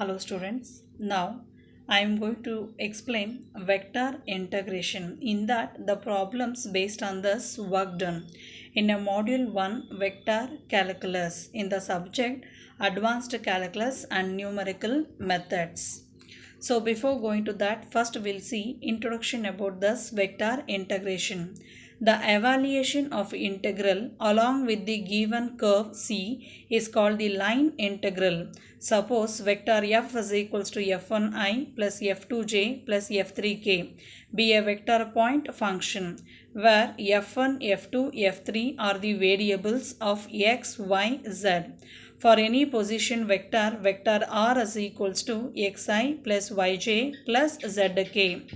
Hello students. Now I am going to explain vector integration. In that the problems based on this work done in a module 1 vector calculus in the subject advanced calculus and numerical methods. So before going to that, first we'll see introduction about this vector integration. The evaluation of integral along with the given curve C is called the line integral. Suppose vector f is equals to f1i plus f2j plus f3k be a vector point function where f1, f2, f3 are the variables of x, y, z. For any position vector, vector r is equals to xi plus yj plus zk.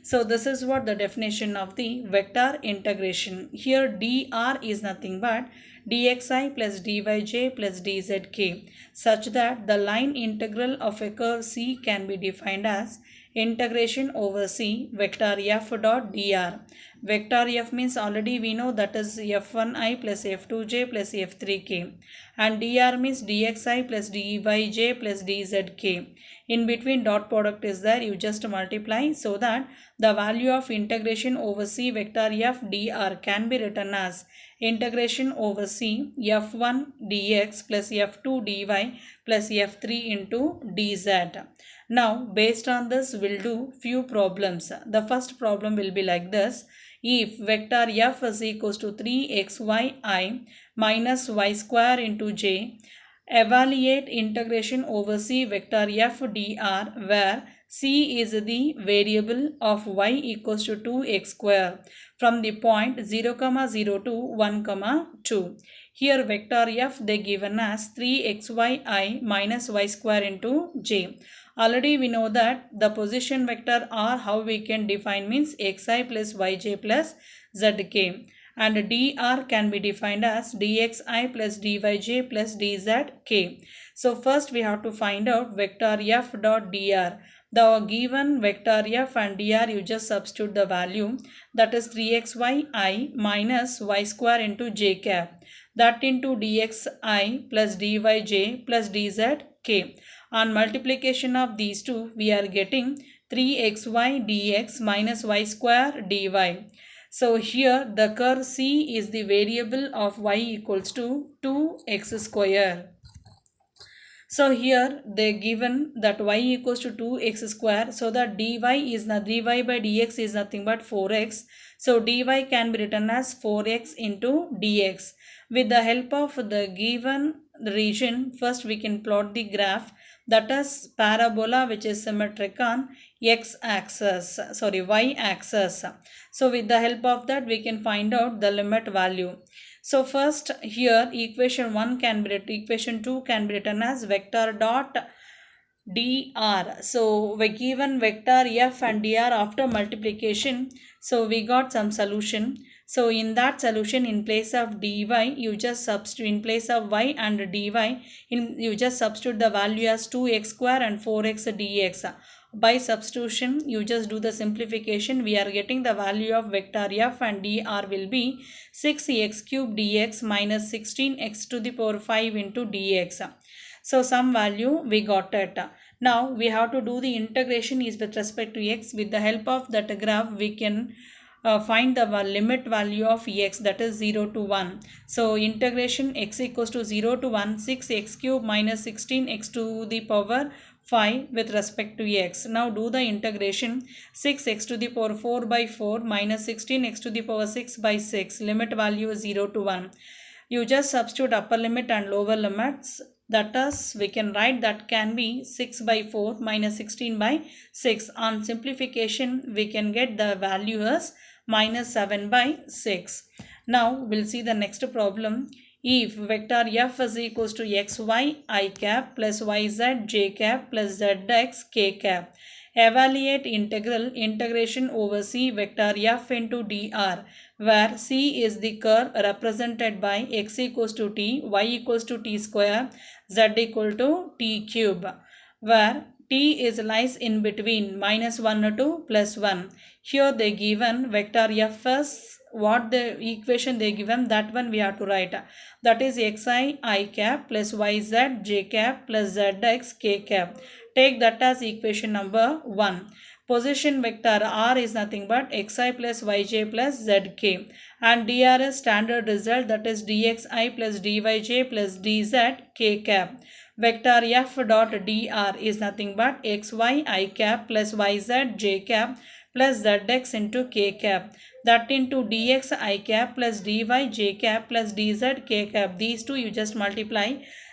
So this is what the definition of the vector integration. Here dr is nothing but dxi plus dyj plus dzk, such that the line integral of a curve C can be defined as integration over C vector f dot dr. Vector f means already we know that is f1i plus f2j plus f3k, and dr means dxi plus dyj plus dzk. In between dot product is there, you just multiply, so that the value of integration over C vector f dr can be written as integration over C f1 dx plus f2 dy plus f3 into dz. Now based on this we'll do few problems. The first problem will be like this. If vector f is equals to 3xyi minus y square into j, evaluate integration over C vector f dr where C is the variable of y equals to 2x square from the point 0, 0 to 1, 2. Here vector f they given as 3xyi minus y square into j. Already we know that the position vector r how we can define means xi plus yj plus zk, and dr can be defined as dxi plus dyj plus dzk. So first we have to find out vector f dot dr. The given vector f and dr you just substitute the value, that is 3xyi minus y square into j cap, that into dxi plus dyj plus dzk. On multiplication of these two we are getting 3xy dx minus y square dy. So here the curve C is the variable of y equals to 2x square. So here they given that y equals to 2x square, so that dy by dx is nothing but 4x. So dy can be written as 4x into dx. With the help of the given region, first we can plot the graph, that is parabola which is symmetric on y axis. So with the help of that we can find out the limit value. So first here equation 2 can be written as vector dot dr. So we given vector f and dr after multiplication, so we got some solution. So in that solution, in place of dy you just substitute, in place of y and dy you just substitute the value as 2x square and 4x dx. By substitution you just do the simplification, we are getting the value of vector f and dr will be 6x cube dx minus 16x to the power 5 into dx. So some value we got it. Now we have to do the integration is with respect to x. With the help of that graph we can find the limit value of x, that is 0 to 1. So integration x equals to 0 to 1, 6x cube minus 16x to the power 5 with respect to x. Now do the integration, 6x to the power 4 by 4 minus 16x to the power 6 by 6, limit value is 0 to 1. You just substitute upper limit and lower limits, that is we can write that can be 6 by 4 minus 16 by 6. On simplification we can get the value as minus 7 by 6. Now we'll see the next problem. If vector f is equals to xy I cap plus yz j cap plus zx k cap, evaluate integration over C vector f into dr where C is the curve represented by x equals to t, y equals to t square, z equal to t cube, where t is lies in between minus 1 to plus 1. Here they given vector f is what the equation they given, that one we have to write. That is xi I cap plus yz j cap plus zx k cap. Take that as equation number 1. Position vector r is nothing but xi plus yj plus zk, and dr is standard result, that is dxi plus dyj plus dz k cap. Vector f dot dr is nothing but xy I cap plus yz j cap plus zx into k cap, that into dx I cap plus dy j cap plus dz k cap. These two you just multiply,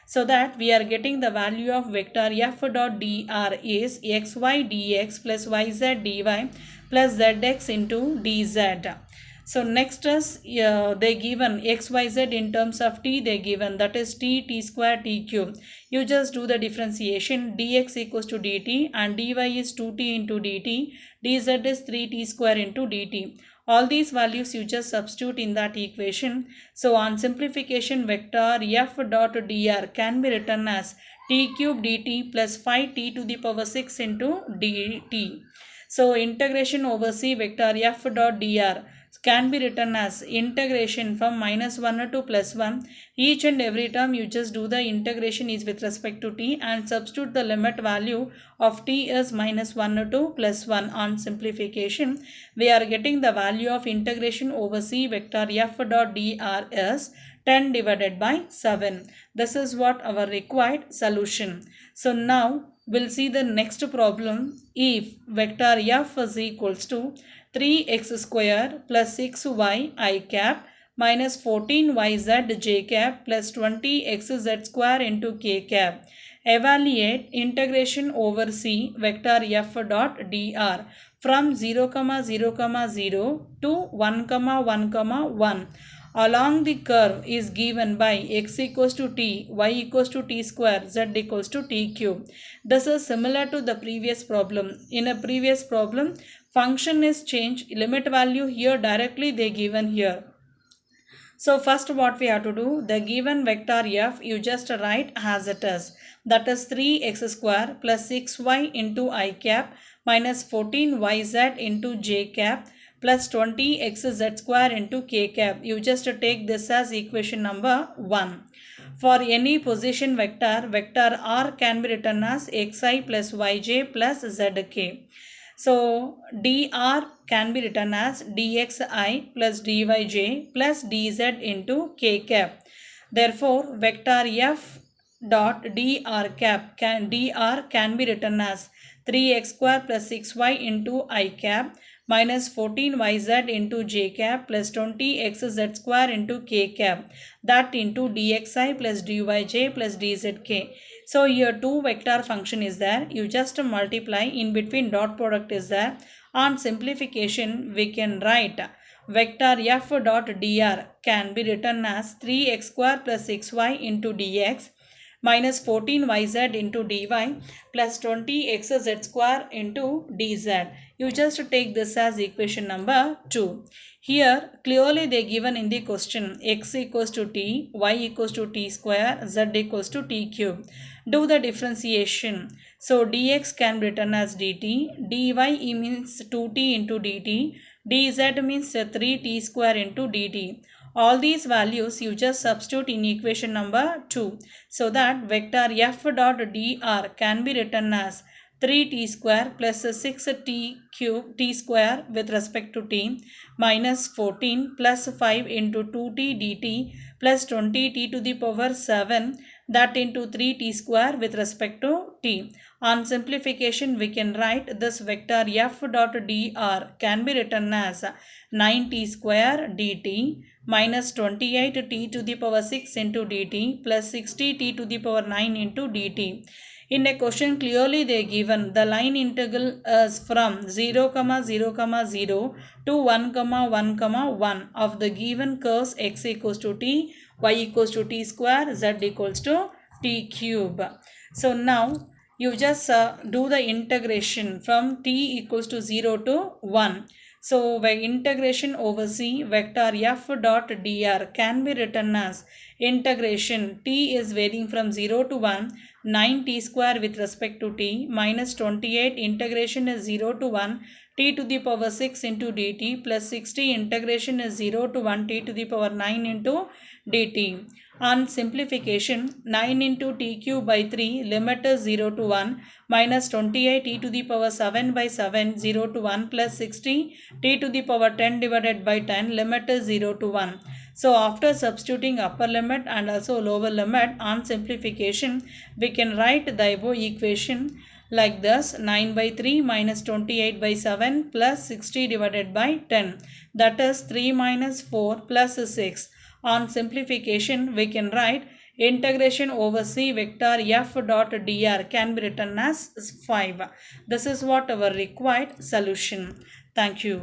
so that we are getting the value of vector f dot dr is xy dx plus yz dy plus zx into dz. So next is they given xyz in terms of t, they given, that is t square t cube. You just do the differentiation, dx equals to dt and dy is 2t into dt, dz is 3t square into dt. All these values you just substitute in that equation. So on simplification, vector f dot dr can be written as t cube dt plus 5t to the power 6 into dt. So integration over c vector f dot dr can be written as integration from -1 to +1. Each and every term you just do the integration is with respect to t and substitute the limit value of t is -1 to +1. On simplification, we are getting the value of integration over c vector f dot dr is 10 divided by 7. This is what our required solution. So now we'll see the next problem. If vector f is equals to 3x square plus 6y I cap minus 14yz j cap plus 20xz square into k cap. Evaluate integration over c vector f dot dr from 0, 0, 0 to 1, 1, 1 along the curve is given by x equals to t, y equals to t square, z equals to t cube. This is similar to the previous problem. In a previous problem, function is changed, limit value here directly they given here. So first what we have to do, the given vector f you just write as it is, that is 3x square plus 6y into I cap minus 14yz into j cap plus 20xz square into k cap. You just take this as equation number 1. For any position vector, vector r can be written as xi plus yj plus zk. So dr can be written as dxi plus dyj plus dz into k cap. Therefore, vector f dot dr can be written as 3x square plus 6y into I cap minus 14yz into j cap plus 20xz square into k cap, that into dxi plus dyj plus dzk. So here two vector function is there, you just multiply, in between dot product is there. On simplification we can write vector f dot dr can be written as 3x square plus 6y into dx minus 14yz into dy plus 20xz square into dz. You just take this as equation number 2. Here clearly they given in the question x equals to t, y equals to t square, z equals to t cube. Do the differentiation. So dx can be written as dt, dy means 2t into dt, dz means 3t square into dt. All these values you just substitute in equation number 2, so that vector f dot dr can be written as 3t square plus 6t cube t square with respect to t minus 14 plus 5 into 2t dt plus 20t to the power 7, that into 3t square with respect to t. On simplification we can write this vector f dot dr can be written as 9t square dt minus 28t to the power 6 into dt plus 60t to the power 9 into dt. In a question clearly they given the line integral is from 0, 0, 0 to 1, 1, 1 of the given curves x equals to t, y equals to t square, z equals to t cube. So now you just do the integration from t equals to 0 to 1. So by integration over c vector f dot dr can be written as integration t is varying from 0 to 1, 9t square with respect to t minus 28 integration is 0 to 1 t to the power 6 into dt plus 60 integration is 0 to 1 t to the power 9 into dt. On simplification, 9 into t cube by 3 limit is 0 to 1 minus 28 e to the power 7 by 7 0 to 1 plus 60 t to the power 10 divided by 10 limit is 0 to 1. So after substituting upper limit and also lower limit on simplification, we can write the above equation like this: 9 by 3 minus 28 by 7 plus 60 divided by 10, that is 3 minus 4 plus 6. On simplification, we can write integration over c vector f dot dr can be written as 5. This is what our required solution. Thank you.